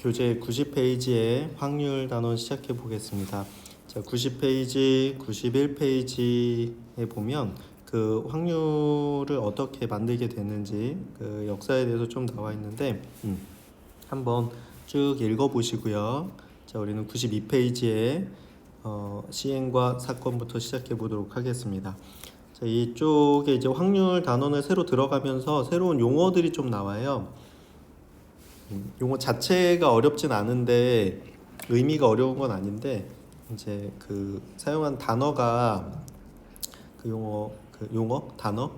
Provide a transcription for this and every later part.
교재 90페이지의 확률 단원 시작해 보겠습니다. 자, 90페이지, 91페이지에 보면 그 확률을 어떻게 만들게 되는지 그 역사에 대해서 좀 나와 있는데 한번 쭉 읽어 보시고요. 자, 우리는 92페이지에 시행과 사건부터 시작해 보도록 하겠습니다. 자, 이쪽에 이제 확률 단원을 새로 들어가면서 새로운 용어들이 좀 나와요. 용어 자체가 어렵진 않은데 의미가 어려운 건 아닌데 이제 그 사용한 단어가 그 용어 단어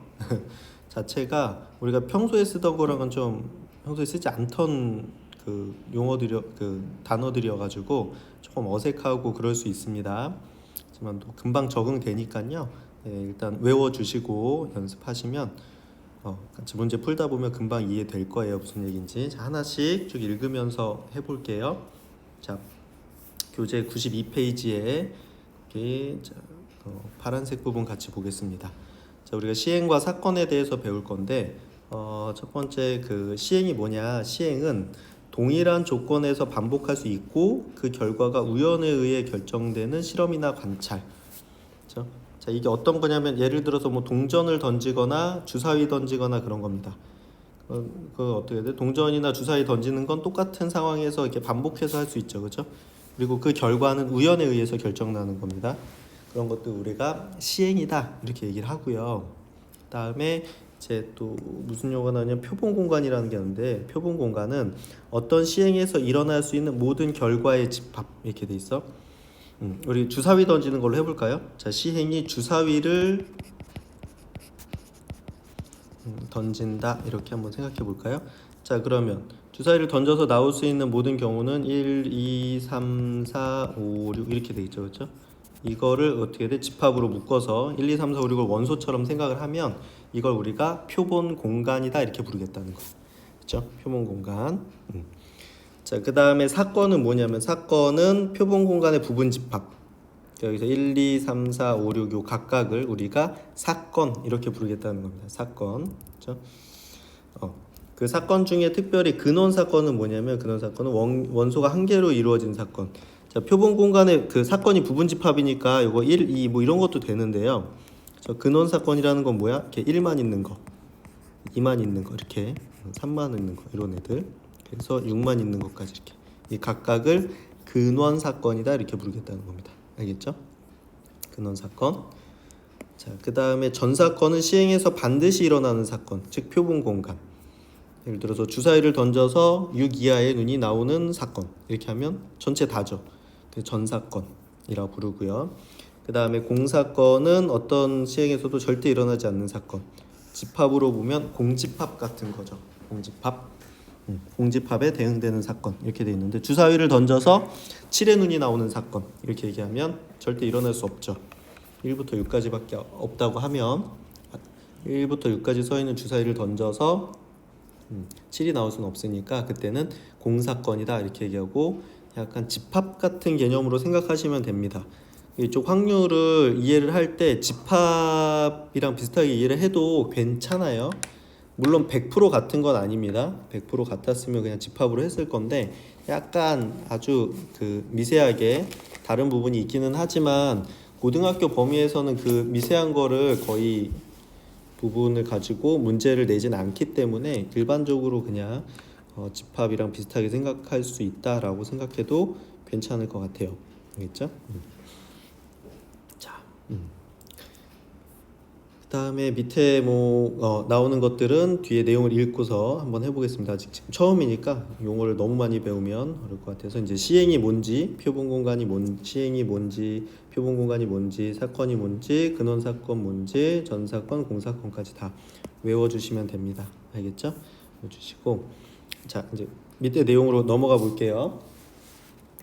자체가 우리가 평소에 쓰던 거랑은 좀 평소에 쓰지 않던 그 단어들이어 가지고 조금 어색하고 그럴 수 있습니다. 하지만 또 금방 적응되니까요. 일단 외워 주시고 연습하시면 같이 문제 풀다 보면 금방 이해될 거예요. 무슨 얘기인지. 자, 하나씩 쭉 읽으면서 해볼게요. 자, 교재 92페이지에 파란색 부분 같이 보겠습니다. 자, 우리가 시행과 사건에 대해서 배울 건데 첫 번째 그 시행이 뭐냐? 시행은 동일한 조건에서 반복할 수 있고 그 결과가 우연에 의해 결정되는 실험이나 관찰. 그렇죠? 자, 이게 어떤 거냐면 예를 들어서 뭐 동전을 던지거나 주사위 던지거나 그런 겁니다. 그 어떻게 돼? 동전이나 주사위 던지는 건 똑같은 상황에서 이렇게 반복해서 할 수 있죠, 그렇죠? 그리고 그 결과는 우연에 의해서 결정나는 겁니다. 그런 것도 우리가 시행이다 이렇게 얘기를 하고요. 그다음에 이제 또 무슨 용어가 나오냐면 표본 공간이라는 게 있는데 표본 공간은 어떤 시행에서 일어날 수 있는 모든 결과의 집합 이렇게 돼 있어. 우리 주사위 던지는 걸로 해볼까요? 자, 시행이 주사위를 던진다 이렇게 한번 생각해 볼까요? 자, 그러면 주사위를 던져서 나올 수 있는 모든 경우는 1, 2, 3, 4, 5, 6 이렇게 돼 있죠, 그렇죠? 이거를 어떻게 돼? 집합으로 묶어서 1, 2, 3, 4, 5, 6을 원소처럼 생각을 하면 이걸 우리가 표본 공간이다 이렇게 부르겠다는 거, 그렇죠? 표본 공간. 자, 그 다음에 사건은 뭐냐면 사건은 표본 공간의 부분 집합. 여기서 1, 2, 3, 4, 5, 6 요 각각을 우리가 사건 이렇게 부르겠다는 겁니다. 사건. 그렇죠? 그 사건 중에 특별히 근원 사건은 뭐냐면 근원 사건은 원소가 한 개로 이루어진 사건. 자, 표본 공간의 그 사건이 부분 집합이니까 이거 1, 2 뭐 이런 것도 되는데요. 근원 사건이라는 건 뭐야? 이렇게 1만 있는 거, 2만 있는 거 이렇게 3만 있는 거 이런 애들. 그래서 6만 있는 것까지 이렇게 이 각각을 근원 사건이다 이렇게 부르겠다는 겁니다. 알겠죠? 근원 사건. 자, 그 다음에 전 사건은 시행에서 반드시 일어나는 사건, 즉 표본 공간. 예를 들어서 주사위를 던져서 6 이하의 눈이 나오는 사건 이렇게 하면 전체 다죠. 그래서 전 사건이라고 부르고요. 그 다음에 공사건은 어떤 시행에서도 절대 일어나지 않는 사건. 집합으로 보면 공집합 같은 거죠. 공집합에 대응되는 사건 이렇게 돼 있는데 주사위를 던져서 7의 눈이 나오는 사건 이렇게 얘기하면 절대 일어날 수 없죠. 1부터 6까지밖에 없다고 하면 1부터 6까지 서 있는 주사위를 던져서 7이 나올 수는 없으니까 그때는 공사건이다 이렇게 얘기하고 약간 집합 같은 개념으로 생각하시면 됩니다. 이쪽 확률을 이해를 할 때 집합이랑 비슷하게 이해를 해도 괜찮아요. 물론 100% 같은 건 아닙니다. 100% 같았으면 그냥 집합으로 했을 건데 약간 아주 그 미세하게 다른 부분이 있기는 하지만 고등학교 범위에서는 그 미세한 거를 거의 부분을 가지고 문제를 내진 않기 때문에 일반적으로 그냥 집합이랑 비슷하게 생각할 수 있다라고 생각해도 괜찮을 것 같아요. 알겠죠? 자, 그다음에 밑에 나오는 것들은 뒤에 내용을 읽고서 한번 해보겠습니다. 아직 지금 처음이니까 용어를 너무 많이 배우면 어려울 것 같아서 이제 시행이 뭔지, 표본 공간이 시행이 뭔지, 표본 공간이 뭔지, 사건이 뭔지, 근원 사건 뭔지, 전 사건, 공사건까지 다 외워주시면 됩니다. 알겠죠? 외워주시고 자, 이제 밑에 내용으로 넘어가 볼게요.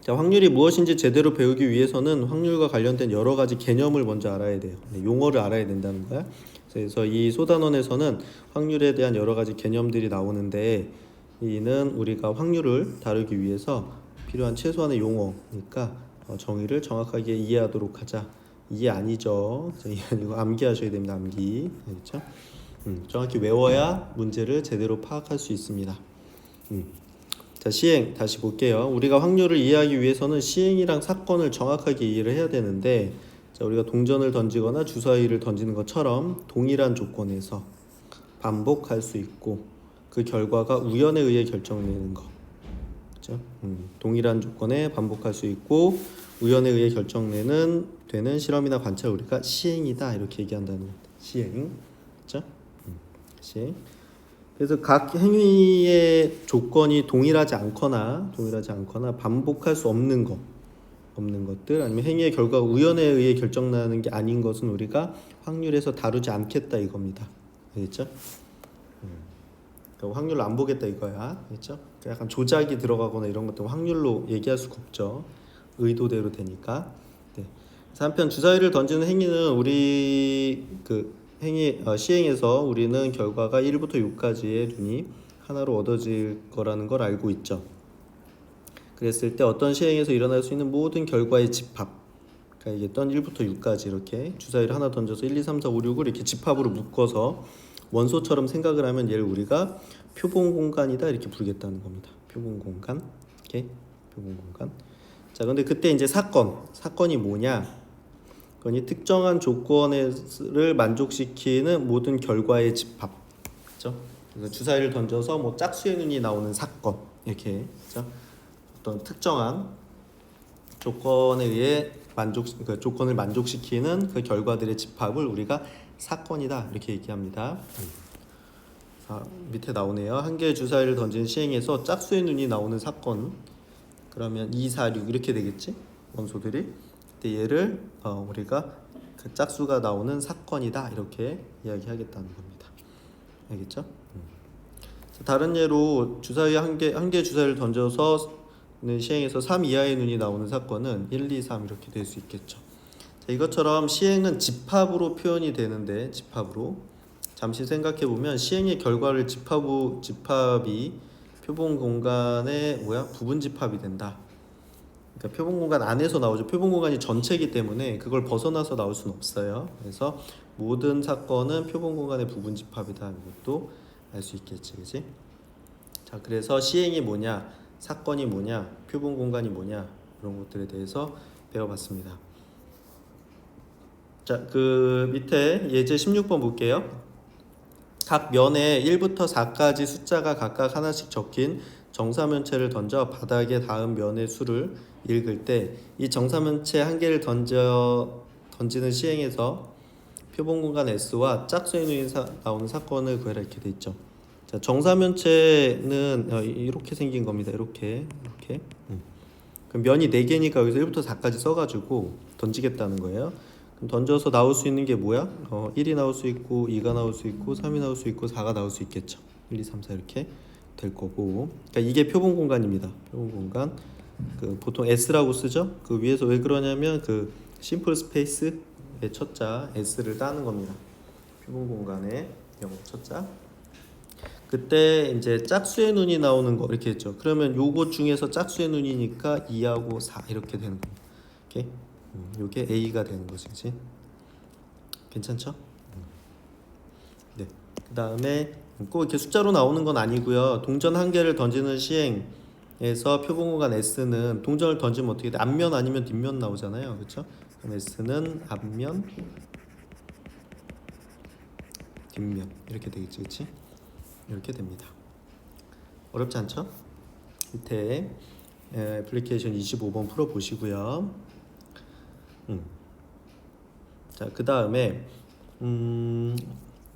자, 확률이 무엇인지 제대로 배우기 위해서는 확률과 관련된 여러 가지 개념을 먼저 알아야 돼요. 용어를 알아야 된다는 거야. 그래서 이 소단원에서는 확률에 대한 여러 가지 개념들이 나오는데 이는 우리가 확률을 다루기 위해서 필요한 최소한의 용어니까 정의를 정확하게 이해하도록 하자. 이해 아니죠. 이해 아니고 암기하셔야 됩니다. 암기. 알겠죠? 정확히 외워야 문제를 제대로 파악할 수 있습니다. 자, 시행 다시 볼게요. 우리가 확률을 이해하기 위해서는 시행이랑 사건을 정확하게 이해를 해야 되는데, 자, 우리가 동전을 던지거나 주사위를 던지는 것처럼 동일한 조건에서 반복할 수 있고 그 결과가 우연에 의해 결정되는 거. 그렇죠? 동일한 조건에 반복할 수 있고 우연에 의해 결정되는 실험이나 관찰을 우리가 시행이다 이렇게 얘기한다는 겁니다. 시행. 그렇죠? 시행. 그래서 각 행위의 조건이 동일하지 않거나 반복할 수 없는 것들 아니면 행위의 결과가 우연에 의해 결정나는 게 아닌 것은 우리가 확률에서 다루지 않겠다 이겁니다. 알겠죠? 그러니까 확률로 안 보겠다 이거야. 알겠죠? 약간 조작이 들어가거나 이런 것들 확률로 얘기할 수가 없죠. 의도대로 되니까. 네. 그래서 한편 주사위를 던지는 행위는 우리 시행에서 우리는 결과가 1부터 6까지의 눈이 하나로 얻어질 거라는 걸 알고 있죠. 그랬을 때 어떤 시행에서 일어날 수 있는 모든 결과의 집합, 그러니까 얘기했던 1부터 6까지 이렇게 주사위를 하나 던져서 1, 2, 3, 4, 5, 6을 이렇게 집합으로 묶어서 원소처럼 생각을 하면 얘를 우리가 표본 공간이다 이렇게 부르겠다는 겁니다. 표본 공간, 이렇게 표본 공간. 자, 근데 그때 이제 사건이 뭐냐? 그건 특정한 조건을 만족시키는 모든 결과의 집합, 그렇죠? 그래서 주사위를 던져서 뭐 짝수의 눈이 나오는 사건 이렇게, 그렇죠? 어떤 특정한 조건에 의해 조건을 만족시키는 그 결과들의 집합을 우리가 사건이다 이렇게 얘기합니다. 자, 밑에 나오네요. 한 개의 주사위를 던진 시행에서 짝수의 눈이 나오는 사건. 그러면 2, 4, 6 이렇게 되겠지? 원소들이. 근데 얘를 우리가 그 짝수가 나오는 사건이다 이렇게 이야기하겠다는 겁니다. 알겠죠? 자, 다른 예로 주사위 한 개 주사위를 던져서 시행에서 3 이하의 눈이 나오는 사건은 1, 2, 3 이렇게 될 수 있겠죠. 자, 이것처럼 시행은 집합으로 표현이 되는데 집합으로 잠시 생각해 보면 시행의 결과를 집합이 표본 공간의 부분 집합이 된다. 그러니까 표본 공간 안에서 나오죠. 표본 공간이 전체이기 때문에 그걸 벗어나서 나올 수는 없어요. 그래서 모든 사건은 표본 공간의 부분 집합이다. 이것도 알 수 있겠지, 그렇지? 자, 그래서 시행이 뭐냐, 사건이 뭐냐, 표본 공간이 뭐냐 이런 것들에 대해서 배워봤습니다. 자, 그 밑에 예제 16번 볼게요. 각 면에 1부터 4까지 숫자가 각각 하나씩 적힌 정사면체를 던져 바닥에 닿은 면의 수를 읽을 때 이 정사면체 한 개를 던지는 시행에서 표본 공간 S와 짝수의 눈이 나오는 사건을 구해라 이렇게 돼 있죠. 자, 정사면체는 이렇게 생긴 겁니다. 이렇게. 그럼 면이 4개니까 여기서 1부터 4까지 써가지고 던지겠다는 거예요. 그럼 던져서 나올 수 있는 게 뭐야? 1이 나올 수 있고 2가 나올 수 있고 3이 나올 수 있고 4가 나올 수 있겠죠. 1, 2, 3, 4 이렇게 될 거고. 그러니까 이게 표본 공간입니다. 표본 공간. 보통 S라고 쓰죠. 그 위에서 왜 그러냐면 그 심플 스페이스의 첫자 S를 따는 겁니다. 표본 공간의 영어 첫자. 그때 이제 짝수의 눈이 나오는 거 이렇게 했죠. 그러면 요것 중에서 짝수의 눈이니까 2하고 4 이렇게 되는 겁니다. 이렇게. 요게 A가 되는 거지, 그치? 괜찮죠? 네. 그 다음에 꼭 이렇게 숫자로 나오는 건 아니고요. 동전 한 개를 던지는 시행에서 표본 공간 S는 동전을 던지면 어떻게 돼? 앞면 아니면 뒷면 나오잖아요, 그렇죠? 그럼 S는 앞면, 뒷면 이렇게 되겠지, 그렇지? 이렇게 됩니다. 어렵지 않죠? 밑에 애플리케이션 25번 풀어 보시고요. 자, 그 다음에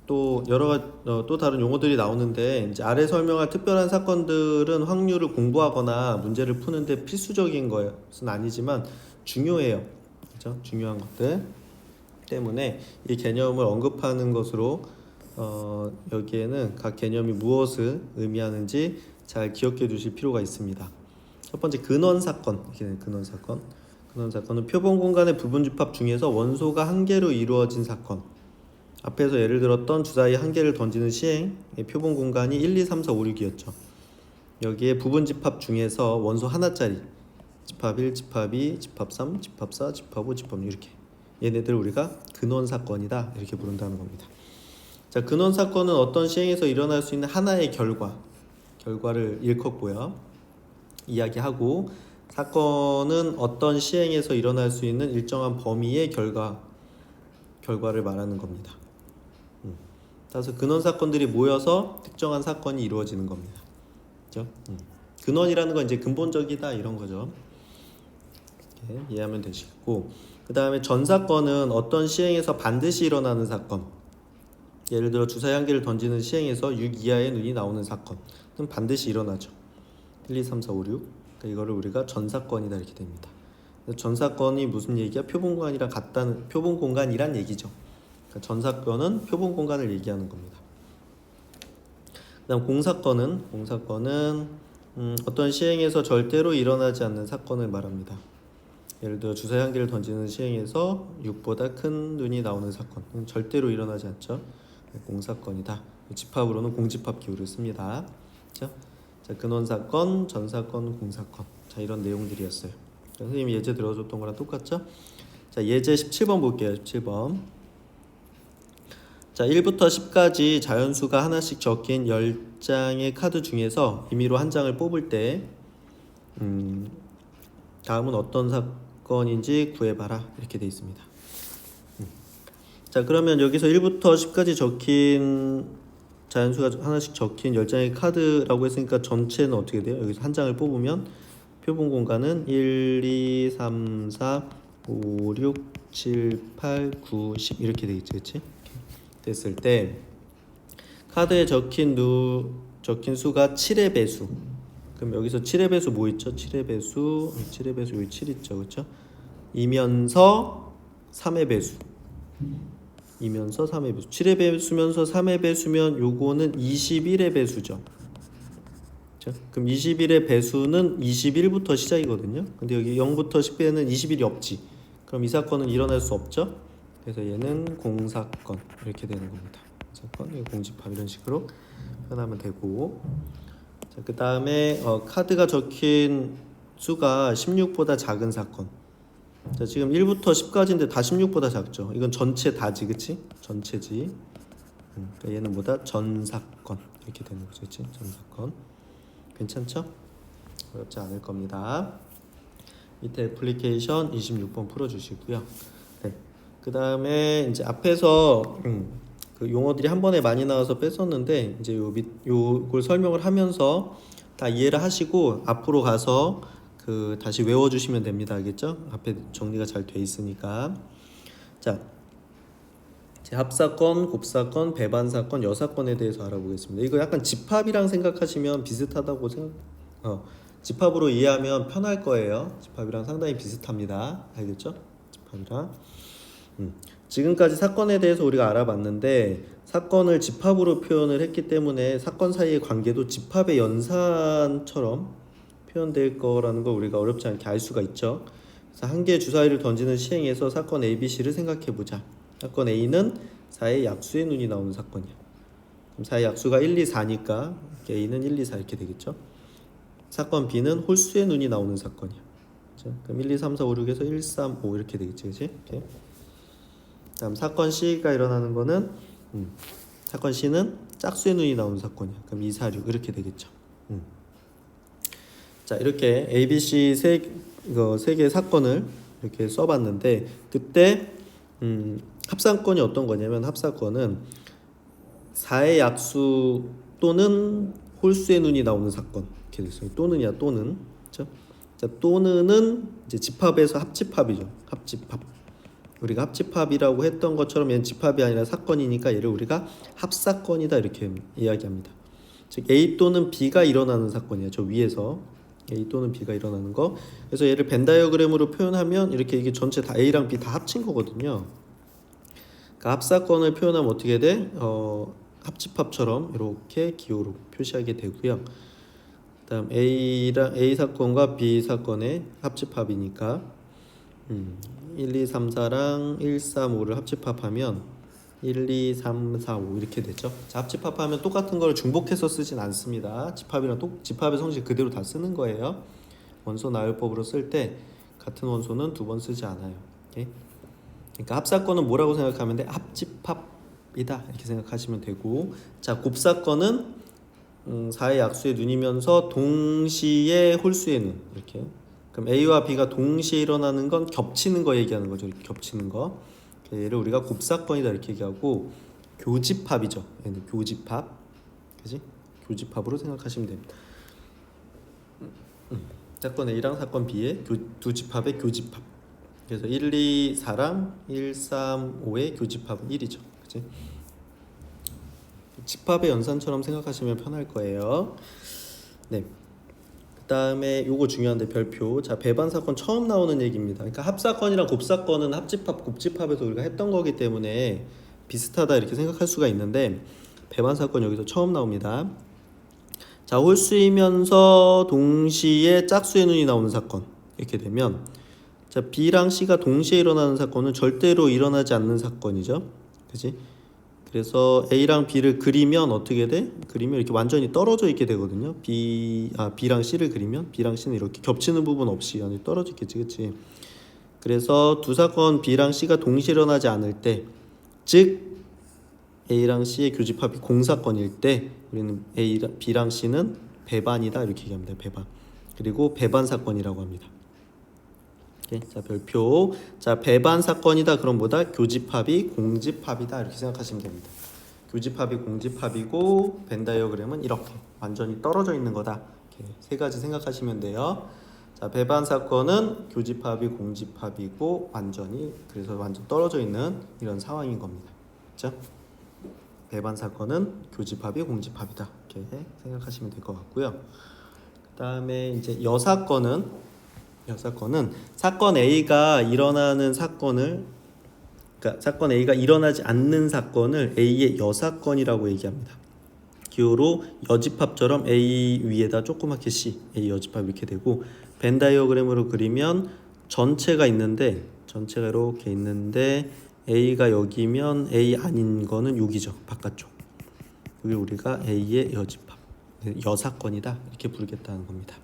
또 또 다른 용어들이 나오는데 이제 아래 설명할 특별한 사건들은 확률을 공부하거나 문제를 푸는데 필수적인 것은 아니지만 중요해요. 그렇죠? 중요한 것들 때문에 이 개념을 언급하는 것으로 여기에는 각 개념이 무엇을 의미하는지 잘 기억해 두실 필요가 있습니다. 첫 번째 근원 사건, 근원 사건은 표본 공간의 부분 집합 중에서 원소가 한 개로 이루어진 사건. 앞에서 예를 들었던 주사위 한 개를 던지는 시행의 표본 공간이 1, 2, 3, 4, 5, 6이었죠. 여기에 부분 집합 중에서 원소 하나짜리 집합 1, 집합 2, 집합 3, 집합 4, 집합 5, 집합 6 이렇게 얘네들 우리가 근원 사건이다 이렇게 부른다는 겁니다. 자, 근원 사건은 어떤 시행에서 일어날 수 있는 하나의 결과를 일컫고요. 이야기하고, 사건은 어떤 시행에서 일어날 수 있는 일정한 범위의 결과를 말하는 겁니다. 따라서 근원 사건들이 모여서 특정한 사건이 이루어지는 겁니다. 그렇죠? 근원이라는 건 이제 근본적이다 이런 거죠. 이렇게 이해하면 되시고, 그 다음에 전사건은 어떤 시행에서 반드시 일어나는 사건. 예를 들어 주사위 한 개를 던지는 시행에서 6 이하의 눈이 나오는 사건은 반드시 일어나죠. 1, 2, 3, 4, 5, 6. 그러니까 이거를 우리가 전사건이다 이렇게 됩니다. 전사건이 무슨 얘기야? 표본 공간이란 얘기죠. 그러니까 전사건은 표본 공간을 얘기하는 겁니다. 그다음 공사건은 어떤 시행에서 절대로 일어나지 않는 사건을 말합니다. 예를 들어 주사위 한 개를 던지는 시행에서 6보다 큰 눈이 나오는 사건은 절대로 일어나지 않죠. 공사건이다. 집합으로는 공집합 기호를 씁니다. 그렇죠? 자, 근원사건, 전사건, 공사건. 자, 이런 내용들이었어요. 선생님이 예제 들어줬던 거랑 똑같죠? 자, 예제 17번 볼게요. 17번. 자, 1부터 10까지 자연수가 하나씩 적힌 10장의 카드 중에서 임의로 한 장을 뽑을 때 다음은 어떤 사건인지 구해봐라 이렇게 되어 있습니다. 자, 그러면 여기서 1부터 10까지 적힌 자연수가 하나씩 적힌 10장의 카드라고 했으니까 전체는 어떻게 돼요? 여기서 한 장을 뽑으면 표본 공간은 1, 2, 3, 4, 5, 6, 7, 8, 9, 10 이렇게 되겠지, 그렇지? 됐을 때 카드에 적힌 수가 7의 배수. 그럼 여기서 7의 배수 뭐 있죠? 7의 배수 여기 7 있죠, 그렇죠? 이면서 3의 배수. 7의 배수면서 3의 배수면 요거는 21의 배수죠. 그렇죠? 그럼 21의 배수는 21부터 시작이거든요. 근데 여기 0부터 10배는 21이 없지. 그럼 이 사건은 일어날 수 없죠. 그래서 얘는 공사건 이렇게 되는 겁니다. 사건, 공집합 이런 식으로 표현하면 되고, 자, 그 다음에 카드가 적힌 수가 16보다 작은 사건. 자, 지금 1부터 10까지인데 다 16보다 작죠. 이건 전체 다지, 그치? 전체지. 그러니까 얘는 뭐다? 전사건 이렇게 되는 거죠, 그치? 전사건. 괜찮죠? 어렵지 않을 겁니다. 밑에 애플리케이션 26번 풀어주시고요. 네. 그 다음에 이제 앞에서 그 용어들이 한 번에 많이 나와서 뺐었는데 이제 요걸 설명을 하면서 다 이해를 하시고 앞으로 가서 그 다시 외워주시면 됩니다. 알겠죠? 앞에 정리가 잘 돼 있으니까. 자, 이제 합사건, 곱사건, 배반사건, 여사건에 대해서 알아보겠습니다. 이거 약간 집합이랑 생각하시면 비슷하다고 집합으로 이해하면 편할 거예요. 집합이랑 상당히 비슷합니다. 알겠죠? 집합이랑. 지금까지 사건에 대해서 우리가 알아봤는데 사건을 집합으로 표현을 했기 때문에 사건 사이의 관계도 집합의 연산처럼 표현될 거라는 걸 우리가 어렵지 않게 알 수가 있죠. 그래서 한 개의 주사위를 던지는 시행에서 사건 A, B, C를 생각해 보자. 사건 A는 4의 약수의 눈이 나오는 사건이야. 그럼 4의 약수가 1, 2, 4니까 A는 1, 2, 4 이렇게 되겠죠. 사건 B는 홀수의 눈이 나오는 사건이야. 그렇죠? 그럼 1, 2, 3, 4, 5, 6에서 1, 3, 5 이렇게 되겠지, 그렇지? 이렇게. 다음 사건 C가 일어나는 거는 사건 C는 짝수의 눈이 나오는 사건이야. 그럼 2, 4, 6 이렇게 되겠죠. 자, 이렇게 A, B, C 세 개의 사건을 이렇게 써봤는데 그때 합사건이 어떤 거냐면 합사건은 4의 약수 또는 홀수의 눈이 나오는 사건 이렇게 됐어요. 또는이야, 또는. 그렇죠? 자, 또는은 이제 집합에서 합집합이죠. 합집합. 우리가 합집합이라고 했던 것처럼 얘는 집합이 아니라 사건이니까 얘를 우리가 합사건이다 이렇게 이야기합니다. 즉 A 또는 B가 일어나는 사건이야. 저 위에서 A 또는 B가 일어나는 거. 그래서 얘를 벤 다이어그램으로 표현하면 이렇게 이게 전체 다 A랑 B 다 합친 거거든요. 그러니까 합사건을 표현하면 어떻게 돼? 합집합처럼 이렇게 기호로 표시하게 되고요. 그다음 A 사건과 B 사건의 합집합이니까 1, 2, 3, 4랑 1, 3, 5를 합집합하면 1, 2, 3, 4, 5 이렇게 되죠. 자, 합집합하면 똑같은 걸 중복해서 쓰진 않습니다. 집합의 성질 그대로 다 쓰는 거예요. 원소 나열법으로 쓸 때 같은 원소는 두 번 쓰지 않아요. 오케이? 그러니까 합사건은 뭐라고 생각하면 돼? 합집합이다 이렇게 생각하시면 되고, 자, 곱사건은 4의 약수의 눈이면서 동시에 홀수의 눈 이렇게. 그럼 A와 B가 동시에 일어나는 건 겹치는 거 얘기하는 거죠. 이렇게 겹치는 거. 얘를 우리가 곱사건이다 이렇게 얘기하고 교집합이죠. 얘는 교집합. 그지? 교집합으로 생각하시면 됩니다. 사건 A랑 사건 B의 두 집합의 교집합. 그래서 1, 2, 4랑 1, 3, 5의 교집합은 1이죠. 그치? 집합의 연산처럼 생각하시면 편할 거예요. 네. 그 다음에 요거 중요한데 별표. 자, 배반 사건 처음 나오는 얘기입니다. 그러니까 합사건이랑 곱사건은 합집합, 곱집합에서 우리가 했던 거기 때문에 비슷하다 이렇게 생각할 수가 있는데 배반 사건 여기서 처음 나옵니다. 자, 홀수이면서 동시에 짝수의 눈이 나오는 사건 이렇게 되면 자, B랑 C가 동시에 일어나는 사건은 절대로 일어나지 않는 사건이죠. 그치? 그래서 A랑 B를 그리면 어떻게 돼? 그리면 이렇게 완전히 떨어져 있게 되거든요. B랑 C를 그리면 B랑 C는 이렇게 겹치는 부분 없이 완전히 떨어져 있겠지, 그치? 그래서 두 사건 B랑 C가 동시에 일어나지 않을 때, 즉 A랑 C의 교집합이 공사건일 때 우리는 B랑 C는 배반이다 이렇게 얘기합니다. 배반. 그리고 배반 사건이라고 합니다. 오케이? 자, 별표. 자, 배반 사건이다. 그럼 뭐다? 교집합이 공집합이다 이렇게 생각하시면 됩니다. 교집합이 공집합이고 벤 다이어그램은 이렇게 완전히 떨어져 있는 거다. 이렇게 세 가지 생각하시면 돼요. 자, 배반 사건은 교집합이 공집합이고 완전히 그래서 완전 떨어져 있는 이런 상황인 겁니다. 그렇죠? 배반 사건은 교집합이 공집합이다 이렇게 생각하시면 될 것 같고요. 그 다음에 이제 여사건은 사건 A가 일어나는 사건을 그러니까 사건 A가 일어나지 않는 사건을 A의 여사건이라고 얘기합니다. 기호로 여집합처럼 A 위에다 조그맣게 C, A 여집합 이렇게 되고 벤 다이어그램으로 그리면 전체가 이렇게 있는데 A가 여기면 A 아닌 거는 여기죠. 바깥쪽. 여기 우리가 A의 여집합, 여사건이다 이렇게 부르겠다는 겁니다.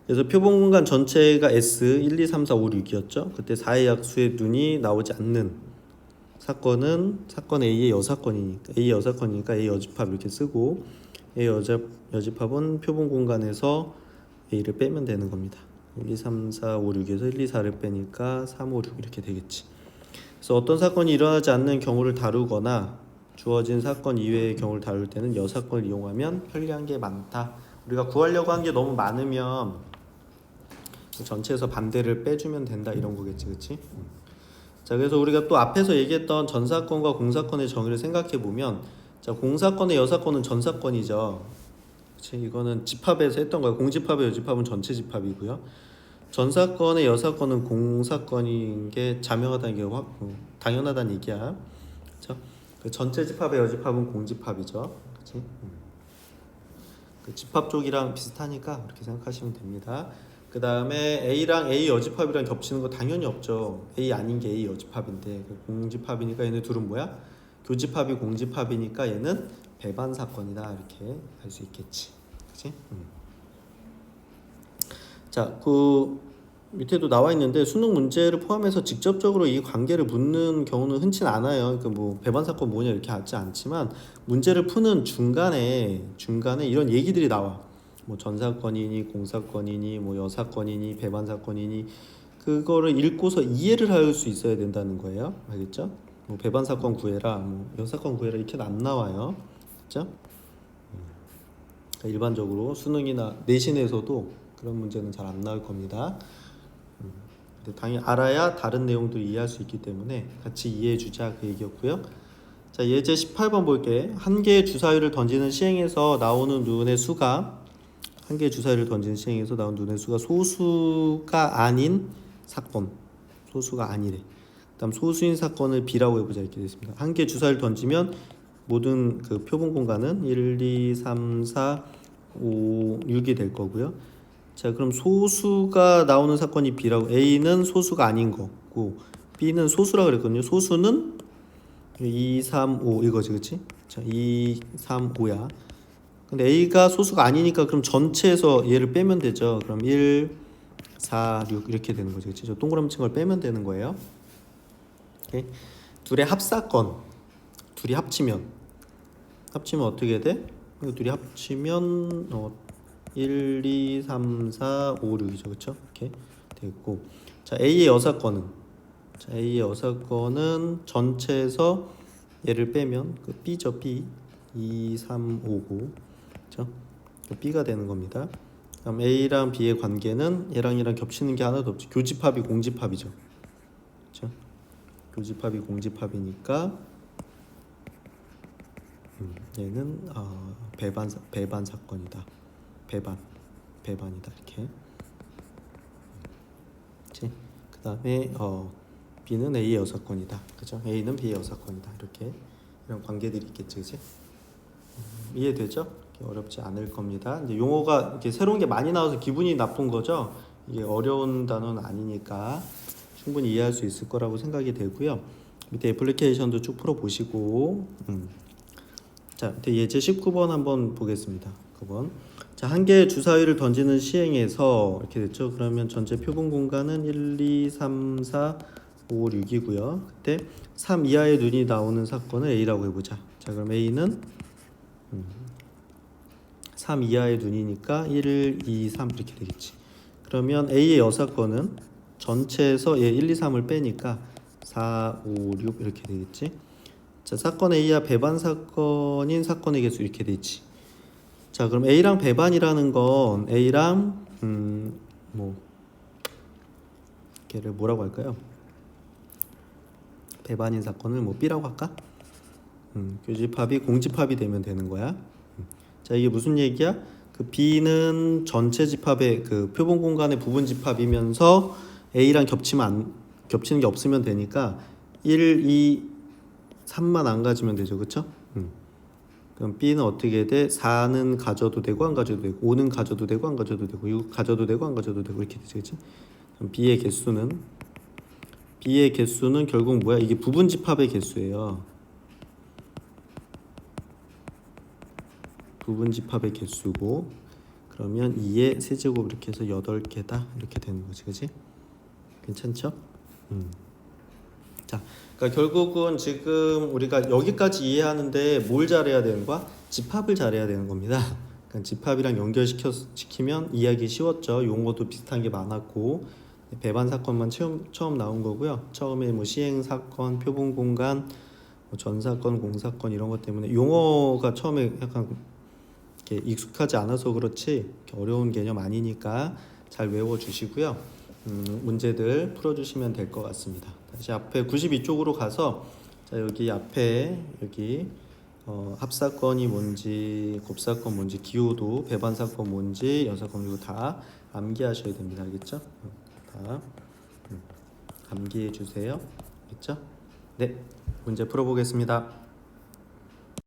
그래서 표본 공간 전체가 S 1, 2, 3, 4, 5, 6이었죠. 그때 4의 약수의 눈이 나오지 않는 사건은 사건 A의 여사건이니까 A 여집합 이렇게 쓰고 A 여집합은 표본 공간에서 A를 빼면 되는 겁니다. 1, 2, 3, 4, 5, 6에서 1, 2, 4를 빼니까 3, 5, 6 이렇게 되겠지. 그래서 어떤 사건이 일어나지 않는 경우를 다루거나 주어진 사건 이외의 경우를 다룰 때는 여사건을 이용하면 편리한 게 많다. 우리가 구하려고 한 게 너무 많으면 전체에서 반대를 빼주면 된다 이런 거겠지, 그렇지? 자, 그래서 우리가 또 앞에서 얘기했던 전사건과 공사건의 정의를 생각해 보면, 자, 공사건의 여사건은 전사건이죠. 그치? 이거는 집합에서 했던 거예요. 공집합의 여집합은 전체 집합이고요. 전사건의 여사건은 공사건인 게 자명하다는 게 당연하다는 얘기야. 그렇죠? 그 전체 집합의 여집합은 공집합이죠. 그렇지? 그 집합 쪽이랑 비슷하니까 그렇게 생각하시면 됩니다. 그 다음에 A랑 A 여집합이랑 겹치는 거 당연히 없죠. A 아닌 게 A 여집합인데 공집합이니까 얘네 둘은 뭐야? 교집합이 공집합이니까 얘는 배반 사건이다 이렇게 할 수 있겠지. 그렇지? 자, 그 밑에도 나와 있는데 수능 문제를 포함해서 직접적으로 이 관계를 묻는 경우는 흔치 않아요. 그러니까 뭐 배반 사건 뭐냐 이렇게 하지 않지만 문제를 푸는 중간에 이런 얘기들이 나와. 뭐 전사건이니 공사건이니 뭐 여사건이니 배반 사건이니 그거를 읽고서 이해를 할 수 있어야 된다는 거예요. 알겠죠? 뭐 배반 사건 구해라, 뭐 여사건 구해라 이렇게는 안 나와요. 그렇죠? 그러니까 일반적으로 수능이나 내신에서도 그런 문제는 잘 안 나올 겁니다. 근데 당연히 알아야 다른 내용들을 이해할 수 있기 때문에 같이 이해해 주자 그 얘기였고요. 자, 예제 18번 볼게. 한 개의 주사위를 던지는 시행에서 나오는 눈의 수가 소수가 아닌 사건, 소수가 아니래. 그다음 소수인 사건을 B라고 해보자 이렇게 됐습니다. 한 개의 주사위를 던지면 모든 그 표본 공간은 1, 2, 3, 4, 5, 6이 될 거고요. 자, 그럼 소수가 나오는 사건이 B라고. A는 소수가 아닌 거고 B는 소수라 그랬거든요. 소수는 2, 3, 5 이거지, 그렇지? 자, 2, 3, 5야. 근데 A가 소수가 아니니까 그럼 전체에서 얘를 빼면 되죠. 그럼 1, 4, 6 이렇게 되는 거죠, 그렇지? 저 동그라미 친 걸 빼면 되는 거예요. 오케이? 둘의 합사건, 둘이 합치면 어떻게 돼? 이거 둘이 합치면 1, 2, 3, 4, 5, 6이죠. 그렇죠? 이렇게 되고, 자 A의 여사건은, 자 A의 여사건은 전체에서 얘를 빼면 그 B죠. B 2, 3, 5, 9, 그렇죠? B가 되는 겁니다. 그럼 A랑 B의 관계는 얘랑 얘랑 겹치는 게 하나도 없지. 교집합이 공집합이죠. 그렇죠? 교집합이 공집합이니까 얘는 배반 사건이다. 배반이다 이렇게. 그렇지? 그다음에 B는 A의 여사건이다. 그죠? A는 B의 여사건이다. 이렇게 이런 관계들이 있겠지, 그치? 이해되죠? 어렵지 않을 겁니다. 이제 용어가 이렇게 새로운 게 많이 나와서 기분이 나쁜 거죠. 이게 어려운 단어는 아니니까 충분히 이해할 수 있을 거라고 생각이 되고요. 밑에 애플리케이션도 쭉 풀어 보시고, 자, 밑에 예제 19번 한번 보겠습니다. 9번. 자, 한 개의 주사위를 던지는 시행에서 이렇게 됐죠. 그러면 전체 표본 공간은 1, 2, 3, 4, 5, 6이고요. 그때 3 이하의 눈이 나오는 사건을 A라고 해보자. 자, 그럼 A는 3 이하의 눈이니까 1, 2, 3 이렇게 되겠지. 그러면 A의 여사건은 전체에서 얘 1, 2, 3을 빼니까 4, 5, 6 이렇게 되겠지. 자, 사건 A와 배반 사건인 사건의 개수 이렇게 되지. 자, 그럼 A랑 배반이라는 건 A랑 걔를 뭐라고 할까요? 배반인 사건을 B라고 할까? 교집합이 공집합이 되면 되는 거야. 자, 이게 무슨 얘기야? 그 B는 전체 집합의 그 표본 공간의 부분 집합이면서 A랑 겹치는 게 없으면 되니까 1, 2, 3만 안 가지면 되죠. 그쵸? 그럼 B는 어떻게 돼? 4는 가져도 되고 안 가져도 되고 5는 가져도 되고 안 가져도 되고 6 가져도 되고 안 가져도 되고 이렇게 되죠. 그치? 그럼 B의 개수는 결국 뭐야? 이게 부분 집합의 개수예요. 부분 집합의 개수고, 그러면 2의 세제곱 이렇게 해서 8개다 이렇게 되는 거지. 그치? 괜찮죠? 자, 그러니까 결국은 지금 우리가 여기까지 이해하는데 뭘 잘해야 되는 거야? 집합을 잘해야 되는 겁니다. 그러니까 집합이랑 연결시키면 이해하기 쉬웠죠. 용어도 비슷한 게 많았고, 배반 사건만 처음 나온 거고요. 처음에 뭐 시행 사건, 표본 공간, 전 사건, 공 사건 이런 것 때문에 용어가 처음에 약간 이렇게 익숙하지 않아서 그렇지 이렇게 어려운 개념 아니니까 잘 외워주시고요. 문제들 풀어주시면 될 것 같습니다. 다시 앞에 92쪽으로 가서, 자, 여기 앞에 여기 합사건이 뭔지, 곱사건 뭔지, 기호도, 배반사건 뭔지, 여사건 이거 다 암기하셔야 됩니다. 알겠죠? 다 암기해 주세요. 알겠죠? 네, 문제 풀어보겠습니다.